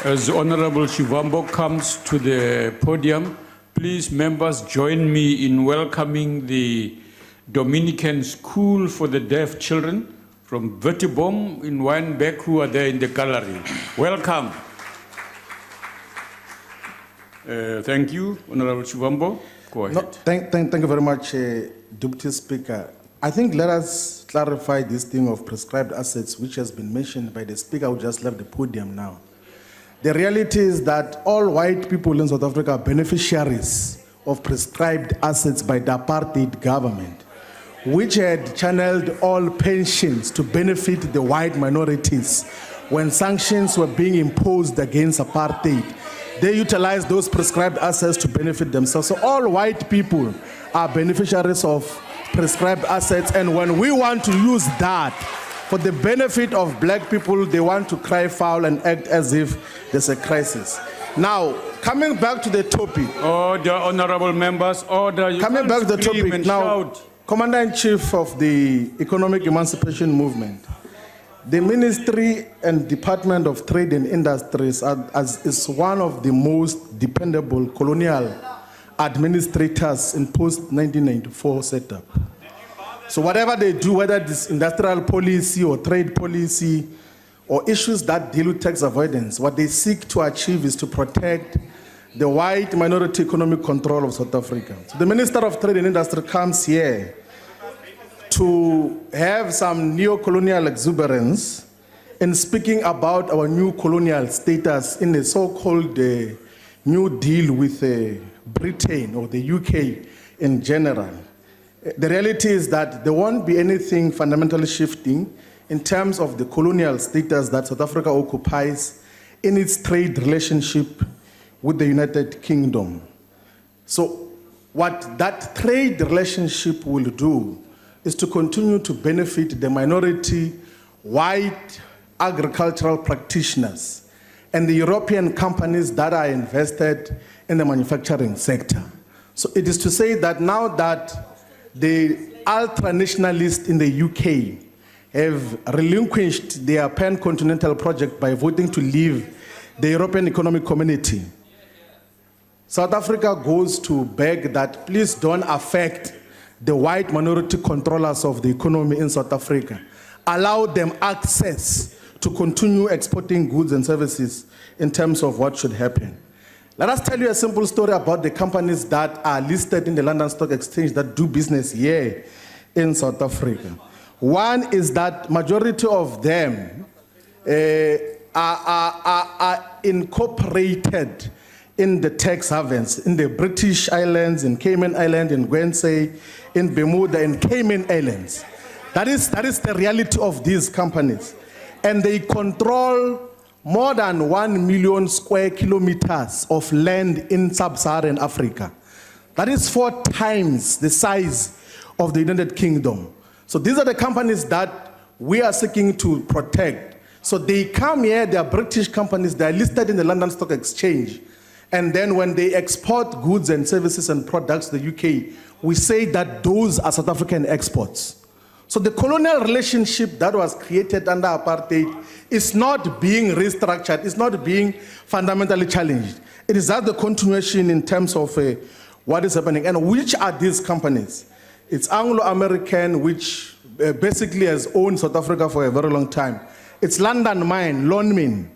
As Honorable Shivambu comes to the podium, please members join me in welcoming the Dominican School for the Deaf Children from Vertibom in Wynberg, who are there in the gallery. Welcome. Thank you, Honorable Shivambu. Go ahead. No, thank you very much, Deputy Speaker. I think let us clarify this thing of prescribed assets, which has been mentioned by the Speaker who just left the podium now. The reality is that all white people in South Africa are beneficiaries of prescribed assets by the apartheid government, which had channeled all pensions to benefit the white minorities. When sanctions were being imposed against apartheid, they utilized those prescribed assets to benefit themselves. So all white people are beneficiaries of prescribed assets, and when we want to use that for the benefit of black people, they want to cry foul and act as if there's a crisis. Now, coming back to the topic. Order, honorable members, order. Coming back to the topic now, Commander-in-Chief of the Economic Emancipation Movement, the Ministry and Department of Trade and Industries is one of the most dependable colonial administrators in post-1994 setup. So whatever they do, whether it's industrial policy or trade policy or issues that deal with tax avoidance, what they seek to achieve is to protect the white minority economic control of South Africa. So the Minister of Trade and Industry comes here to have some neo-colonial exuberance in speaking about our new colonial status in the so-called New Deal with Britain or the UK in general. The reality is that there won't be anything fundamentally shifting in terms of the colonial status that South Africa occupies in its trade relationship with the United Kingdom. So what that trade relationship will do is to continue to benefit the minority white agricultural practitioners and the European companies that are invested in the manufacturing sector. So it is to say that now that the ultra-nationalists in the UK have relinquished their pan-continental project by voting to leave the European Economic Community, South Africa goes to beg that please don't affect the white minority controllers of the economy in South Africa. Allow them access to continue exporting goods and services in terms of what should happen. Let us tell you a simple story about the companies that are listed in the London Stock Exchange that do business here in South Africa. One is that majority of them are incorporated in the tax havens, in the British Islands, in Cayman Island, in Guernsey, in Bermuda, in Cayman Islands. That is the reality of these companies. And they control more than 1 million square kilometers of land in sub-Saharan Africa. That is 4 times the size of the United Kingdom. So these are the companies that we are seeking to protect. So they come here, they are British companies, they are listed in the London Stock Exchange. And then when they export goods and services and products to the UK, we say that those are South African exports. So the colonial relationship that was created under apartheid is not being restructured, it's not being fundamentally challenged. It is at the continuation in terms of what is happening. And which are these companies? It's Anglo-American, which basically has owned South Africa for a very long time. It's London Mine, Lonmin,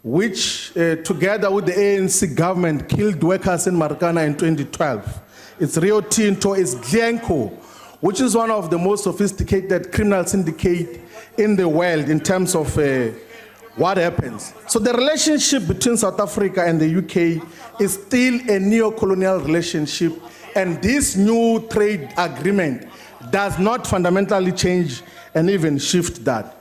which together with the ANC government killed workers in Marikana in 2012. It's Rio Tinto, it's Glencore, which is one of the most sophisticated criminal syndicate in the world in terms of what happens. So the relationship between South Africa and the UK is still a neo-colonial relationship, and this new trade agreement does not fundamentally change and even shift that.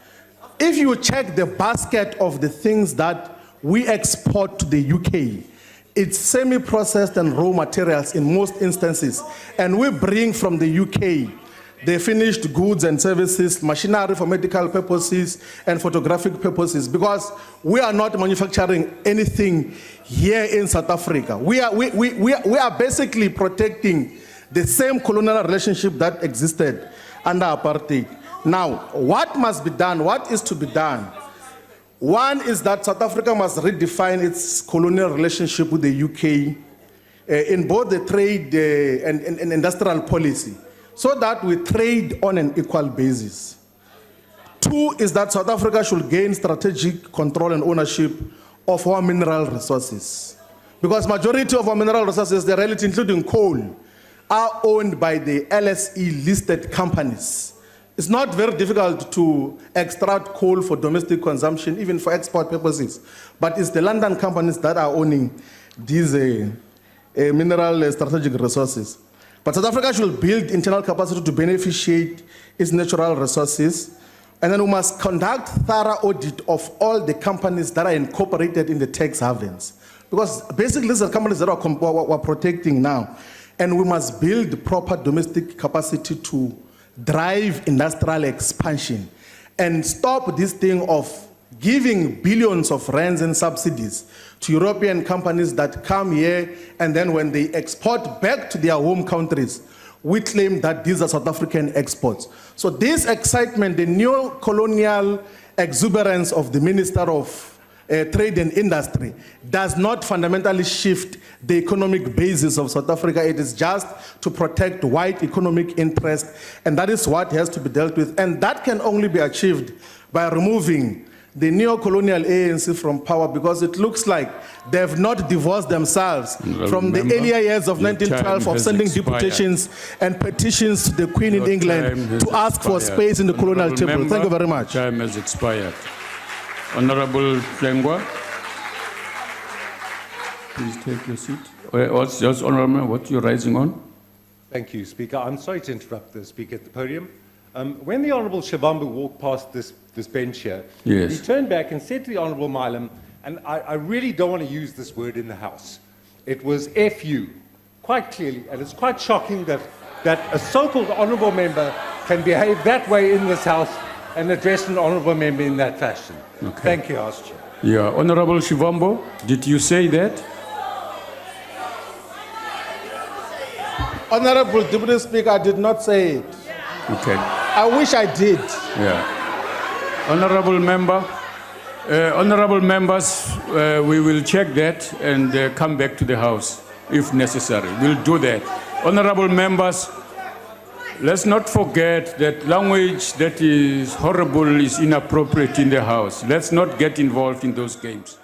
If you check the basket of the things that we export to the UK, it's semi-processed and raw materials in most instances. And we bring from the UK the finished goods and services, machinery for medical purposes and photographic purposes, because we are not manufacturing anything here in South Africa. We are basically protecting the same colonial relationship that existed under apartheid. Now, what must be done? What is to be done? One is that South Africa must redefine its colonial relationship with the UK in both the trade and industrial policy, so that we trade on an equal basis. Two is that South Africa should gain strategic control and ownership of our mineral resources. Because majority of our mineral resources, the reality including coal, are owned by the LSE listed companies. It's not very difficult to extract coal for domestic consumption, even for export purposes. But it's the London companies that are owning these mineral strategic resources. But South Africa should build internal capacity to beneficiate its natural resources. And then we must conduct thorough audit of all the companies that are incorporated in the tax havens. Because basically these are companies that we're protecting now. And we must build proper domestic capacity to drive industrial expansion and stop this thing of giving billions of rands in subsidies to European companies that come here and then when they export back to their home countries, we claim that these are South African exports. So this excitement, the neo-colonial exuberance of the Minister of Trade and Industry does not fundamentally shift the economic basis of South Africa. It is just to protect white economic interest, and that is what has to be dealt with. And that can only be achieved by removing the neo-colonial ANC from power, because it looks like they have not divorced themselves from the earlier years of 1912 of sending deputations and petitions to the Queen in England to ask for space in the colonial table. Thank you very much. Time has expired. Honorable Plengwa, please take your seat. Just Honorable, what you're rising on? Thank you, Speaker. I'm sorry to interrupt the Speaker at the podium. When the Honourable Shivambu walked past this bench here, yes, he turned back and said to the Honourable Milam, and I really don't want to use this word in the House, it was FU, quite clearly, and it's quite shocking that a so-called Honourable Member can behave that way in this House and address an Honourable Member in that fashion. Okay. Thank you, House Chair. Yeah, Honourable Shivambu, did you say that? Honorable Deputy Speaker, I did not say it. Okay. I wish I did. Yeah. Honourable Member, honourable members, we will check that and come back to the House if necessary. We'll do that. Honourable members, let's not forget that language that is horrible is inappropriate in the House. Let's not get involved in those games.